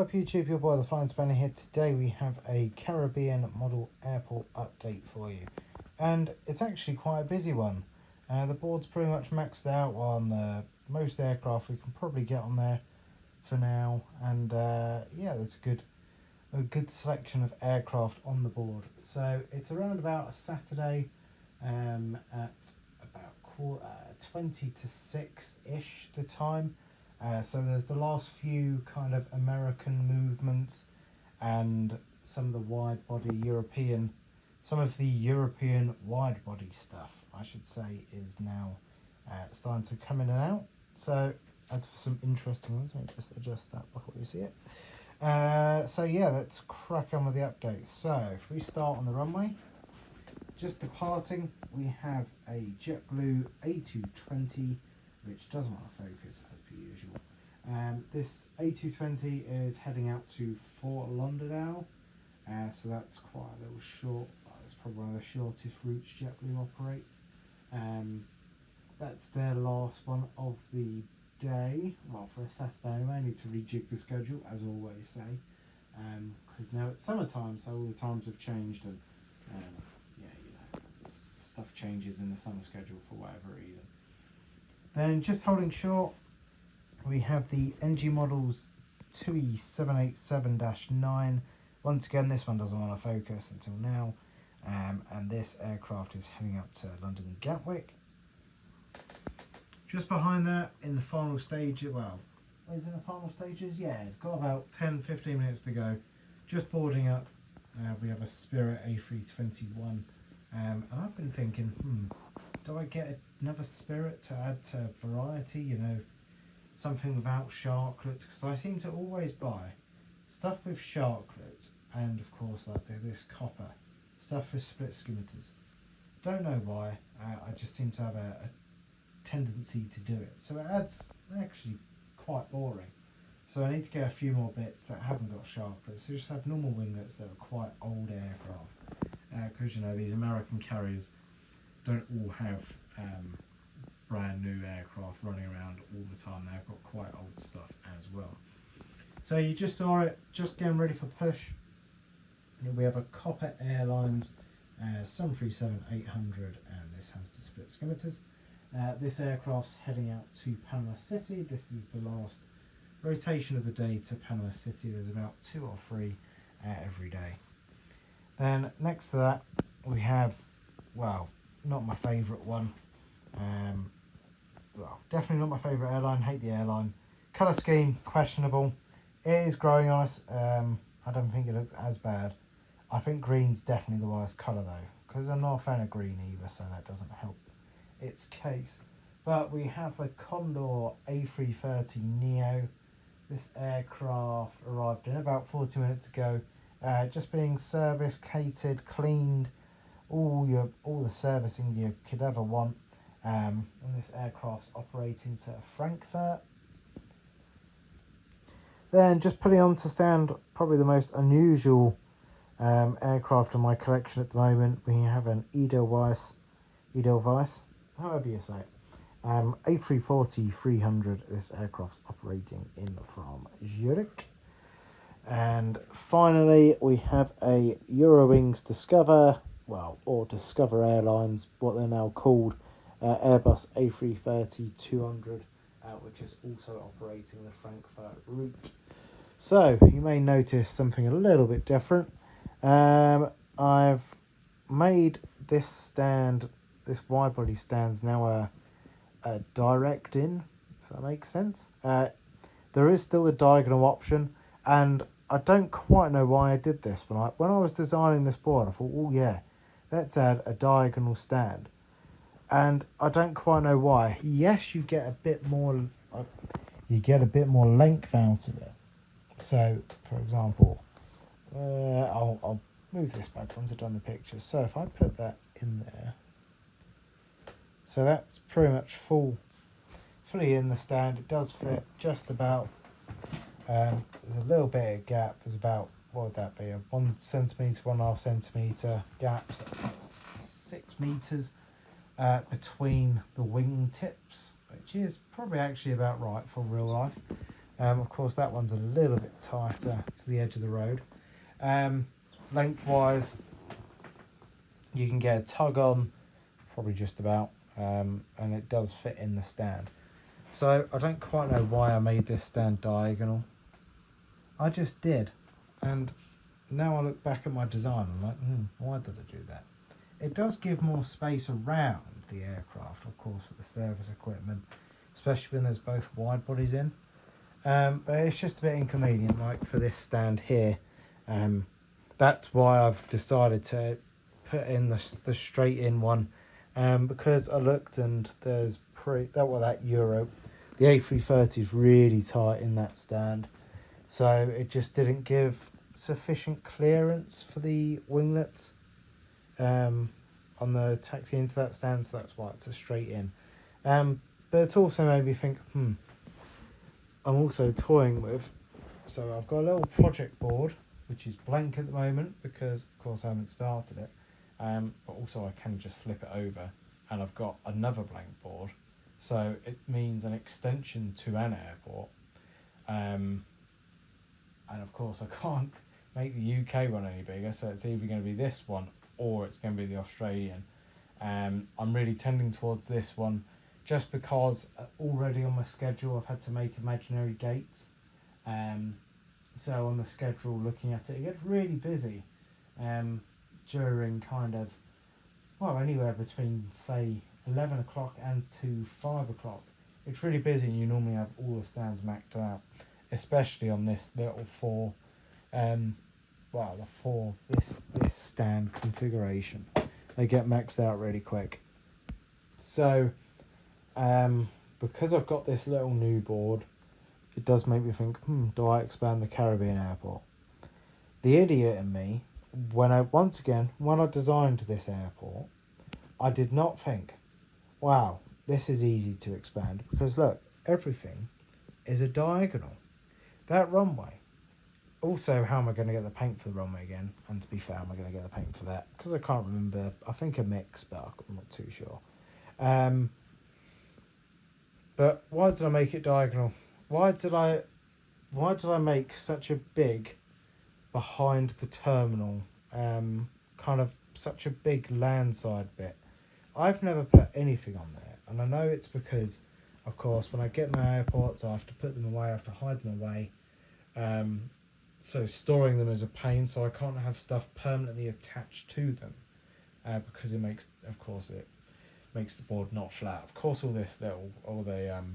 up YouTube, your boy the Flying Spanner here. Today we have a Caribbean model airport update for you. And it's actually quite a busy one. The board's pretty much maxed out on most aircraft we can probably get on there for now. And yeah, there's a good selection of aircraft on the board. So it's around about a Saturday at about 20 to 6-ish the time. So there's the last few kind of American movements and some of the wide body European, some of the European wide body stuff, I should say, is now starting to come in and out. So that's for some interesting ones. Let me just adjust that before you see it. So yeah, let's crack on with the updates. So if we start on the runway, just departing, we have a JetBlue A220, which doesn't want to focus as per usual. This A220 is heading out to Fort Lauderdale, so that's quite a little short. It's probably one of the shortest routes JetBlue operate. That's their last one of the day. Well, for a Saturday anyway. I need to rejig the schedule, as I always say, because now it's summertime, so all the times have changed, and yeah, you know, stuff changes in the summer schedule for whatever reason. Then just holding short, we have the NG Models 2E787-9. Once again, this one doesn't want to focus until now. And this aircraft is heading out to London Gatwick. Just behind that, in the final stage, well, is in the final stages? Yeah, got about 10-15 minutes to go. Just boarding up, we have a Spirit A321. And I've been thinking, do I get another Spirit to add to variety, you know, something without sharklets? Because I seem to always buy stuff with sharklets and, of course, like this copper stuff with split skimiters. Don't know why, I just seem to have a tendency to do it. So it adds actually quite boring. So I need to get a few more bits that haven't got sharklets. So just have normal winglets that are quite old aircraft. Because, you know, these American carriers don't all have brand new aircraft running around all the time. They've got quite old stuff as well. So you just saw it, just getting ready for push. We have a Copper Airlines 737-800, and this has the split skimiters. This aircraft's heading out to Panama City. This is the last rotation of the day to Panama City. There's about 2 or 3 every day. Then next to that, we have, well, not my favourite one. Well, definitely not my favourite airline. Hate the airline. Colour scheme, questionable. It is growing on us. I don't think it looks as bad. I think green's definitely the worst colour though, because I'm not a fan of green either, so that doesn't help its case. But we have the Condor A330neo. This aircraft arrived in about 40 minutes ago. Just being serviced, catered, cleaned, all the servicing you could ever want. And this aircraft's operating to Frankfurt. Then just putting on to stand, probably the most unusual aircraft in my collection at the moment. We have an Edelweiss, however you say it. A340-300. This aircraft's operating in from Zurich. And finally, we have a Eurowings Discover, well, or Discover Airlines, what they're now called, Airbus A330-200, which is also operating the Frankfurt route. So, you may notice something a little bit different. I've made this stand, this wide body stand's now a direct in, if that makes sense. There is still a diagonal option, and I don't quite know why I did this. When I was designing this board, I thought, oh yeah, let's add a diagonal stand. And I don't quite know why. Yes, you get a bit more length out of it. So, for example, I'll move this back once I've done the picture. So if I put that in there, so that's pretty much fully in the stand. It does fit just about. There's a little bit of gap. There's about, what would that be, a 1 centimetre, 1.5 centimetre gap. So that's about 6 metres between the wing tips, which is probably actually about right for real life. Of course, that one's a little bit tighter to the edge of the road. Lengthwise, you can get a tug on, probably just about, and it does fit in the stand. So I don't quite know why I made this stand diagonal. I just did, and now I look back at my design, I'm like, why did I do that? It does give more space around the aircraft, of course, for the service equipment, especially when there's both wide bodies in. But it's just a bit inconvenient, like for this stand here. That's why I've decided to put in the straight in one, because I looked and there's that Euro, the A330 is really tight in that stand, so it just didn't give sufficient clearance for the winglets on the taxi into that stand, so that's why it's a straight in. But it's also made me think, I'm also toying with, so I've got a little project board which is blank at the moment because of course I haven't started it, but also I can just flip it over, and I've got another blank board, so it means an extension to an airport, and of course I can't make the UK one any bigger, so it's either going to be this one or it's going to be the Australian. I'm really tending towards this one just because already on my schedule I've had to make imaginary gates. So on the schedule, looking at it, it gets really busy during kind of, well, anywhere between say 11 o'clock and to 5 o'clock. It's really busy, and you normally have all the stands maxed out, especially on this little this stand configuration. They get maxed out really quick. So because I've got this little new board, it does make me think, do I expand the Caribbean airport? The idiot in me, when I designed this airport, I did not think, wow, this is easy to expand, because look, everything is a diagonal. That runway. Also, how am I going to get the paint for the runway again? And to be fair, am I going to get the paint for that? Because I can't remember. I think a mix, but I'm not too sure. But why did I make it diagonal? Why did I make such a big behind the terminal, kind of such a big landside bit? I've never put anything on there, and I know it's because, of course, when I get my airports, I have to put them away, I have to hide them away. So storing them is a pain, so I can't have stuff permanently attached to them, because it makes the board not flat. Of course, all the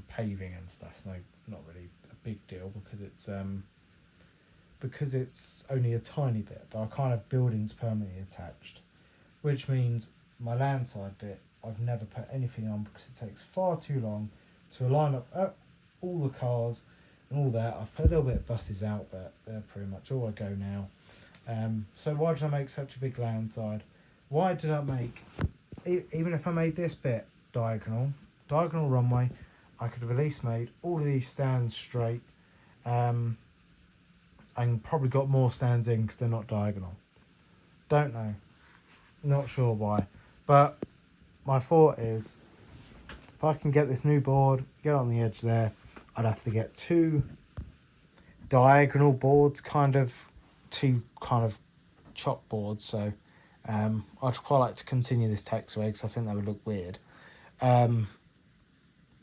paving and stuff, not really a big deal because it's only a tiny bit, but I can't have buildings permanently attached, which means my landside bit I've never put anything on because it takes far too long to line up all the cars and all that. I've put a little bit of buses out, but they're pretty much all I go now. So why did I make such a big landside? Why did I make, even if I made this bit diagonal runway, I could have at least made all of these stands straight, and probably got more stands in because they're not diagonal. Don't know. Not sure why. But my thought is, if I can get this new board, get on the edge there, I'd have to get two diagonal boards, two chop boards. So I'd quite like to continue this taxiway because I think that would look weird.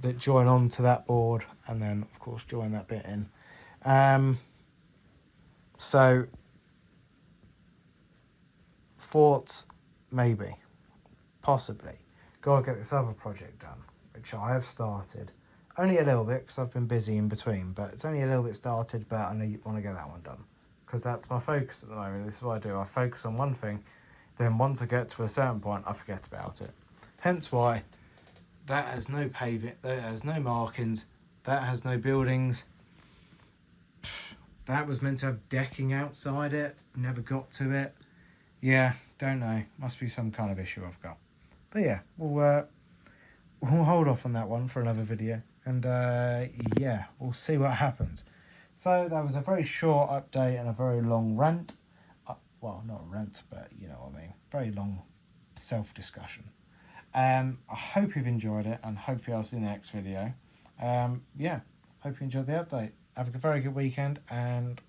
That join onto that board and then of course join that bit in. So thoughts, maybe, possibly, gotta get this other project done, which I have started. Only a little bit because I've been busy in between, but it's only a little bit started, but I want to get that one done because that's my focus at the moment. This is what I do. I focus on one thing, then once I get to a certain point, I forget about it. Hence why that has no paving, that has no markings, that has no buildings. That was meant to have decking outside it, never got to it. Yeah, don't know. Must be some kind of issue I've got. But yeah, we'll hold off on that one for another video. And yeah, we'll see what happens. So that was a very short update and a very long rant. Well, not a rant, but you know what I mean. Very long self-discussion. I hope you've enjoyed it, and hopefully I'll see you in the next video. Yeah, hope you enjoyed the update. have a very good weekend and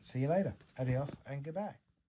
see you later. Adios and goodbye.